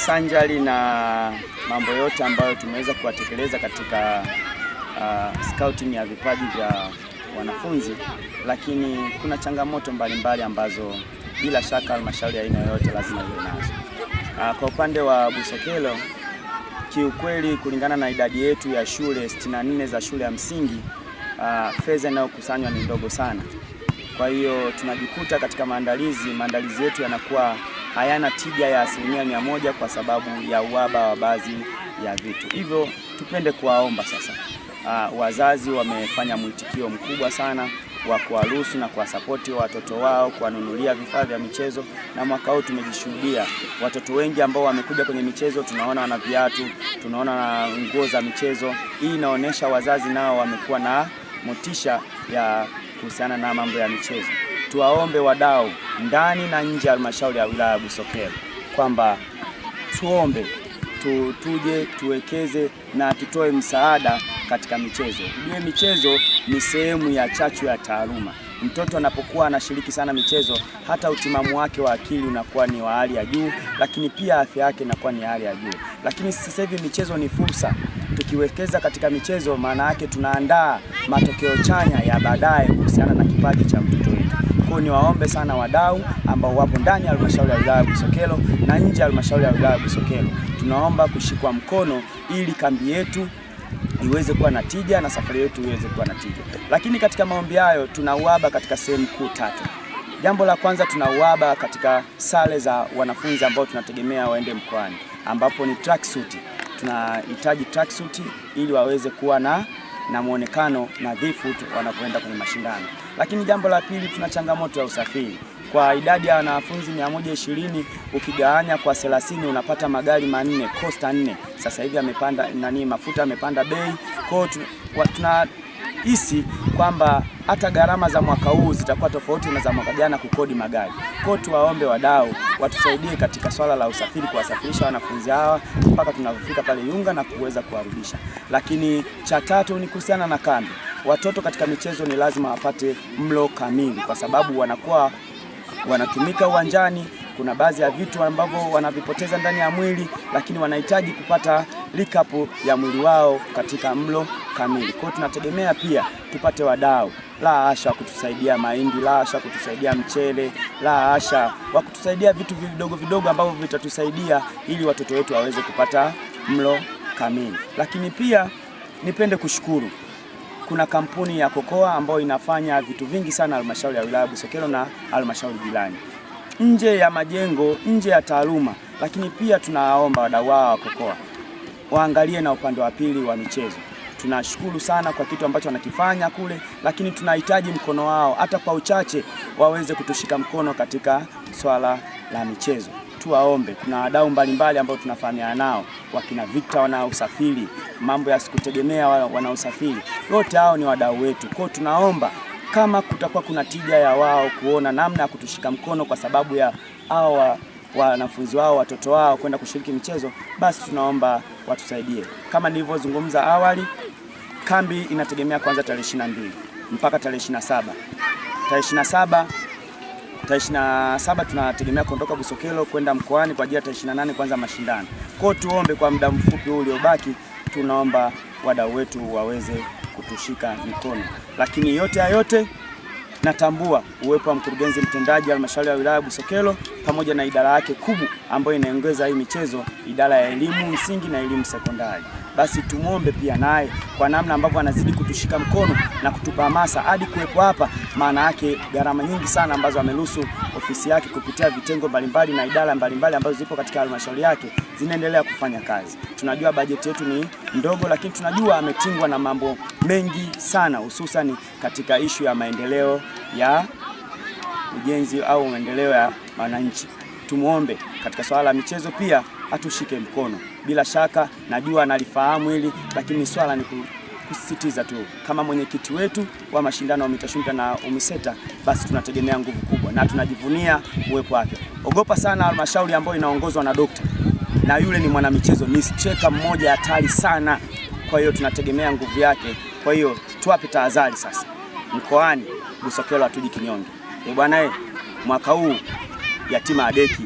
sanjari na mambo yote ambayo tumeweza kuwatekeleza katika scouting ya vipaji vya wanafunzi, lakini kuna changamoto mbalimbali ambazo bila shaka halmashauri ya aina yoyote lazima iwe nazo. Kwa upande wa Busokelo, kiukweli kulingana na idadi yetu ya shule 64 za shule ya msingi, fedha inayokusanywa ni ndogo sana. Kwa hiyo tunajikuta katika maandalizi yetu yanakuwa hayana tija ya 100% kwa sababu ya uhaba wa baadhi ya vitu. Hivyo tupende kuwaomba sasa, wazazi wamefanya mwitikio mkubwa sana wa kuwaruhusu na kuwasapoti watoto wao, kuwanunulia vifaa vya michezo, na mwaka huu tumejishuhudia watoto wengi ambao wamekuja kwenye michezo. Tunaona wana viatu, tunaona na nguo za michezo. Hii inaonyesha wazazi nao wamekuwa na motisha ya kuhusiana na mambo ya michezo. Tuwaombe wadau ndani na nje ya halmashauri ya wilaya ya Busokelo kwamba tuombe tuje tuwekeze na tutoe msaada katika michezo. Ujue michezo ni sehemu ya chachu ya taaluma. Mtoto anapokuwa anashiriki sana michezo, hata utimamu wake wa akili unakuwa ni wa hali ya juu, lakini pia afya yake inakuwa ni hali ya juu. Lakini sasa hivi michezo ni fursa. Tukiwekeza katika michezo, maana yake tunaandaa matokeo chanya ya baadaye kuhusiana na kipaji cha mtoto wetu. Kwa ni waombe sana wadau ambao wapo ndani ya halmashauri ya wilaya ya Busokelo na nje ya halmashauri ya wilaya ya Busokelo, tunaomba kushikwa mkono ili kambi yetu iweze kuwa na tija na safari yetu iweze kuwa na tija. Lakini katika maombi hayo tuna uhaba katika sehemu kuu tatu. Jambo la kwanza, tuna uhaba katika sare za wanafunzi ambao tunategemea waende mkoani, ambapo ni tracksuit. Tunahitaji tracksuit ili waweze kuwa na muonekano nadhifu wanapoenda kwenye mashindano. Lakini jambo la pili, tuna changamoto ya usafiri. Kwa idadi ya wanafunzi 120 ukigawanya kwa 30 unapata magari 4, costa 4. Sasa hivi amepanda mafuta amepanda bei. Kwa tunahisi kwamba hata gharama za mwaka huu zitakuwa tofauti na za mwaka jana kukodi magari. Kwa tuwaombe wadau watusaidie katika swala la usafiri, kuwasafirisha wanafunzi hawa mpaka tunapofika pale Yunga na kuweza kuwarudisha. Lakini cha tatu ni kuhusiana na kambi. Watoto katika michezo ni lazima wapate mlo kamili kwa sababu wanatumika uwanjani. Kuna baadhi ya vitu ambavyo wanavipoteza ndani ya mwili, lakini wanahitaji kupata recap ya mwili wao katika mlo kamili. Kwa hiyo tunategemea pia tupate wadau, la asha kutusaidia mahindi, la asha kutusaidia mchele, la asha wa kutusaidia vitu vidogo ambavyo vitatusaidia ili watoto wetu waweze kupata mlo kamili. Lakini pia nipende kushukuru, kuna kampuni ya Kokoa ambayo inafanya vitu vingi sana halmashauri ya wilaya Busokelo na halmashauri jirani, nje ya majengo, nje ya taaluma. Lakini pia tunawaomba wadau wa Kokoa waangalie na upande wa pili wa michezo. Tunashukuru sana kwa kitu ambacho wanakifanya kule, lakini tunahitaji mkono wao hata kwa uchache waweze kutushika mkono katika swala la michezo. Tuwaombe, kuna wadau mbalimbali ambao tunafahamiana nao, wakina Victor wana usafiri, mambo ya sikutegemea wana usafiri. Wote hao ni wadau wetu. Kwa tunaomba kama kutakuwa kuna tija ya wao kuona namna ya kutushika mkono kwa sababu ya hao wanafunzi wao, watoto wao kwenda kushiriki michezo, basi tunaomba watusaidie. Kama nilivyozungumza awali, kambi inategemea kuanza tarehe 22 mpaka tarehe 27. Tarehe 27 tunategemea kuondoka Busokelo kwenda mkoani kwa ajili ya tarehe 28 kuanza mashindano. Kwa tuombe kwa muda mfupi uliobaki, tunaomba wadau wetu waweze kutushika mikono. Lakini yote natambua uwepo wa mkurugenzi mtendaji halmashauri ya wilaya Busokelo pamoja na idara yake kubwa ambayo inaongeza hii michezo, idara ya elimu msingi na elimu sekondari. Basi tumuombe pia naye kwa namna ambavyo anazidi kutushika mkono na kutupa hamasa hadi kuwepo hapa. Maana yake gharama nyingi sana ambazo ameruhusu ofisi yake kupitia vitengo mbalimbali na idara mbalimbali ambazo zipo katika halmashauri yake zinaendelea kufanya kazi. Tunajua bajeti yetu ni ndogo, lakini tunajua ametingwa na mambo mengi sana, hususan katika ishu ya maendeleo ya ujenzi au maendeleo ya wananchi. Tumuombe katika swala la michezo pia atushike mkono. Bila shaka najua analifahamu hili, lakini swala ni kusisitiza tu kama mwenyekiti wetu wa mashindano ya UMITASHUMTA na UMISETA, basi tunategemea nguvu kubwa na tunajivunia uwepo wake. Ogopa sana halmashauri ambayo inaongozwa na dokta, na yule ni mwanamichezo, ni striker mmoja hatari sana. Kwa hiyo tunategemea nguvu yake. Kwa hiyo tuwape tahadhari sasa, mkoani Busokelo hatuji kinyonge. Bwana mwaka huu yatima adeki,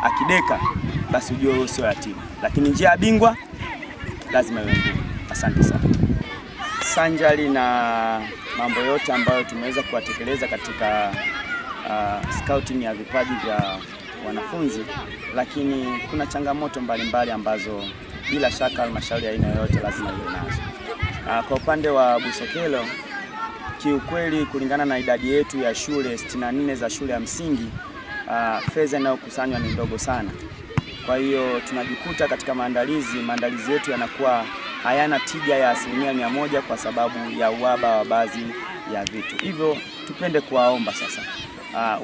akideka basi ujue wewe sio yatima. Lakini njia ya bingwa lazima iwe ngumu. Asante sana. Sanjari na mambo yote ambayo tumeweza kuwatekeleza katika scouting ya vipaji vya wanafunzi, lakini kuna changamoto mbalimbali ambazo bila shaka halmashauri ya aina yoyote lazima iwe nazo. Kwa upande wa Busokelo, kiukweli kulingana na idadi yetu ya shule 64 za shule ya msingi, fedha inayokusanywa ni ndogo sana. Kwa hiyo tunajikuta katika maandalizi yetu yanakuwa hayana tija ya 100% kwa sababu ya uhaba wa baadhi ya vitu. Hivyo tupende kuwaomba sasa,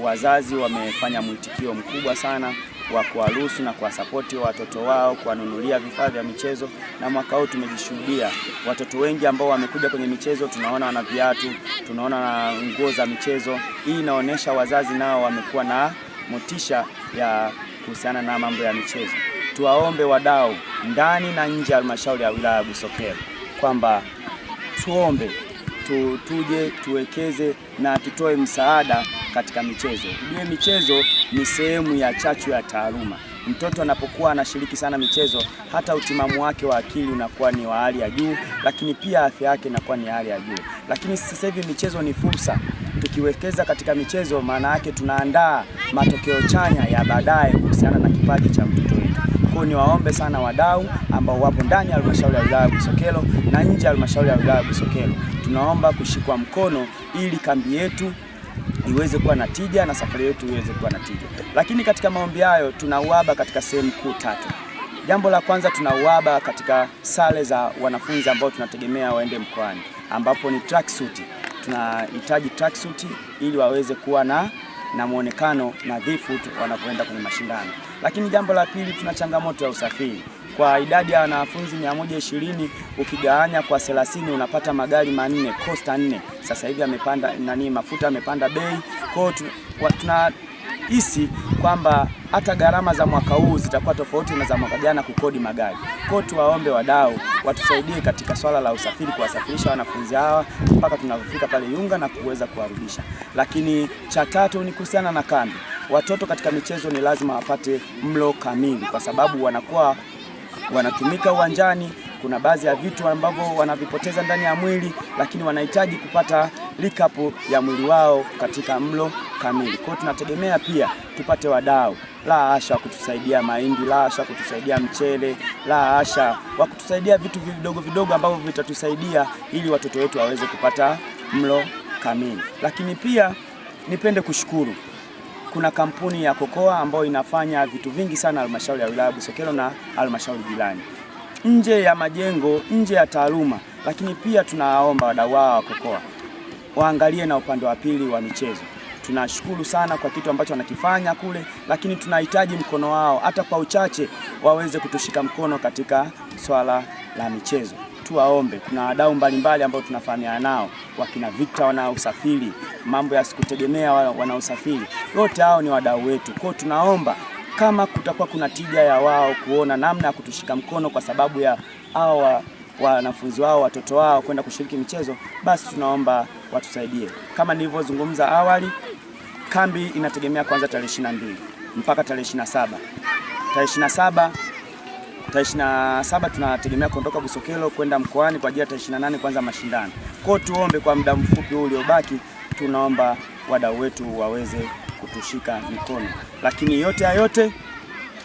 wazazi wamefanya mwitikio mkubwa sana wa kuwaruhusu na kuwasapoti watoto wao, kuwanunulia vifaa vya michezo, na mwaka huu tumejishuhudia watoto wengi ambao wamekuja kwenye michezo. Tunaona wana viatu, tunaona na nguo za michezo. Hii inaonyesha wazazi nao wamekuwa na motisha ya kuhusiana na mambo ya michezo. Tuwaombe wadau ndani na nje ya halmashauri ya wilaya ya Busokelo kwamba tuombe tuje tuwekeze na tutoe msaada katika michezo. Ujue michezo ni sehemu ya chachu ya taaluma. Mtoto anapokuwa anashiriki sana michezo, hata utimamu wake wa akili unakuwa ni wa hali ya juu, lakini pia afya yake inakuwa ni hali ya juu. Lakini sasa hivi michezo ni fursa. Tukiwekeza katika michezo, maana yake tunaandaa matokeo chanya ya baadaye kuhusiana na kipaji cha mtoto wetu. Kwa ni waombe sana wadau ambao wapo ndani ya halmashauri ya wilaya ya Busokelo na nje ya halmashauri ya wilaya ya Busokelo, tunaomba kushikwa mkono ili kambi yetu iweze kuwa na tija na safari yetu iweze kuwa na tija. Lakini katika maombi hayo tuna uhaba katika sehemu kuu tatu. Jambo la kwanza, tuna uhaba katika sare za wanafunzi ambao tunategemea waende mkoani, ambapo ni tracksuit. Tunahitaji tracksuit ili waweze kuwa na muonekano nadhifu wanapoenda kwenye mashindano. Lakini jambo la pili, tuna changamoto ya usafiri. Kwa idadi ya wanafunzi 120 ukigawanya kwa 30 unapata magari 4, costa 4. Sasa hivi mafuta yamepanda bei. Kwa tunahisi kwamba hata gharama za mwaka huu zitakuwa tofauti na za mwaka jana kukodi magari. Kwa tuwaombe wadau watusaidie katika swala la usafiri, kuwasafirisha wanafunzi hawa mpaka tunapofika pale Yunga na kuweza kuwarudisha. Lakini cha tatu ni kuhusiana na kambi. Watoto katika michezo ni lazima wapate mlo kamili kwa sababu wanatumika uwanjani. Kuna baadhi ya vitu ambavyo wanavipoteza ndani ya mwili, lakini wanahitaji kupata recap ya mwili wao katika mlo kamili. Kwa hiyo tunategemea pia tupate wadau, la hasha wa kutusaidia mahindi, la hasha wa kutusaidia mchele, la hasha wa kutusaidia vitu vidogo ambavyo vitatusaidia ili watoto wetu waweze kupata mlo kamili. Lakini pia nipende kushukuru, kuna kampuni ya Kokoa ambayo inafanya vitu vingi sana halmashauri ya wilaya Busokelo na halmashauri jirani, nje ya majengo, nje ya taaluma. Lakini pia tunawaomba wadau wa Kokoa waangalie na upande wa pili wa michezo. Tunashukuru sana kwa kitu ambacho wanakifanya kule, lakini tunahitaji mkono wao hata kwa uchache waweze kutushika mkono katika swala la michezo. Tuwaombe, kuna wadau mbalimbali ambao tunafahamiana nao, wakina Victor wana usafiri, mambo ya sikutegemea wana usafiri. Wote hao ni wadau wetu. Kwa tunaomba kama kutakuwa kuna tija ya wao kuona namna ya kutushika mkono kwa sababu ya hao wanafunzi wao, watoto wao kwenda kushiriki michezo, basi tunaomba watusaidie. Kama nilivyozungumza awali, kambi inategemea kuanza tarehe 22 mpaka tarehe 27. Tarehe 27 tunategemea kuondoka Busokelo kwenda mkoani kwa ajili ya tarehe 28 kuanza mashindano. Kwa tuombe kwa muda mfupi uliobaki, tunaomba wadau wetu waweze kutushika mikono. Lakini yote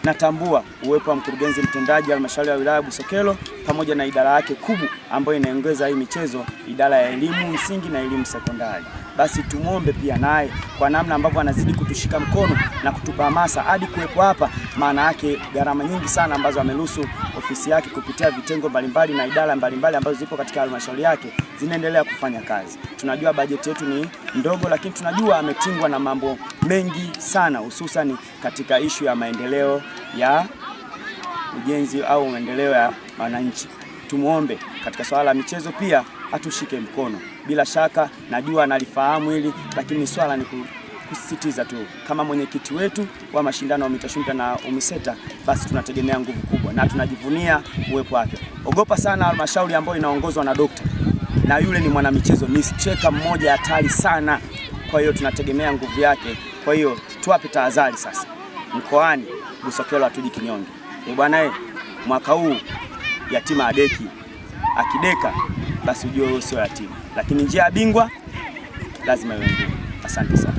natambua uwepo wa mkurugenzi mtendaji halmashauri ya wilaya Busokelo pamoja na idara yake kubwa ambayo inaongeza hii michezo, idara ya elimu msingi na elimu sekondari. Basi tumuombe pia naye kwa namna ambavyo anazidi kutushika mkono na kutupa hamasa hadi kuwepo hapa. Maana yake gharama nyingi sana ambazo ameruhusu ofisi yake kupitia vitengo mbalimbali na idara mbalimbali ambazo zipo katika halmashauri yake zinaendelea kufanya kazi. Tunajua bajeti yetu ni ndogo, lakini tunajua ametingwa na mambo mengi sana, hususan katika ishu ya maendeleo ya ujenzi au maendeleo ya wananchi. Tumuombe katika swala la michezo pia atushike mkono. Bila shaka najua analifahamu hili, lakini swala ni kusisitiza tu. Kama mwenyekiti wetu wa mashindano wa UMITASHUMTA na UMISETA, basi tunategemea nguvu kubwa na tunajivunia uwepo wake. Ogopa sana halmashauri ambayo inaongozwa na dokta, na yule ni mwanamichezo, ni striker mmoja hatari sana. Kwa hiyo tunategemea nguvu yake. Kwa hiyo tuwape tahadhari sasa mkoani, Busokelo hatuji kinyonge. Bwana mwaka huu yatima adeki, akideka basi ujue sio yatima, lakini njia ya bingwa lazima iwe ngumu. Asante sana.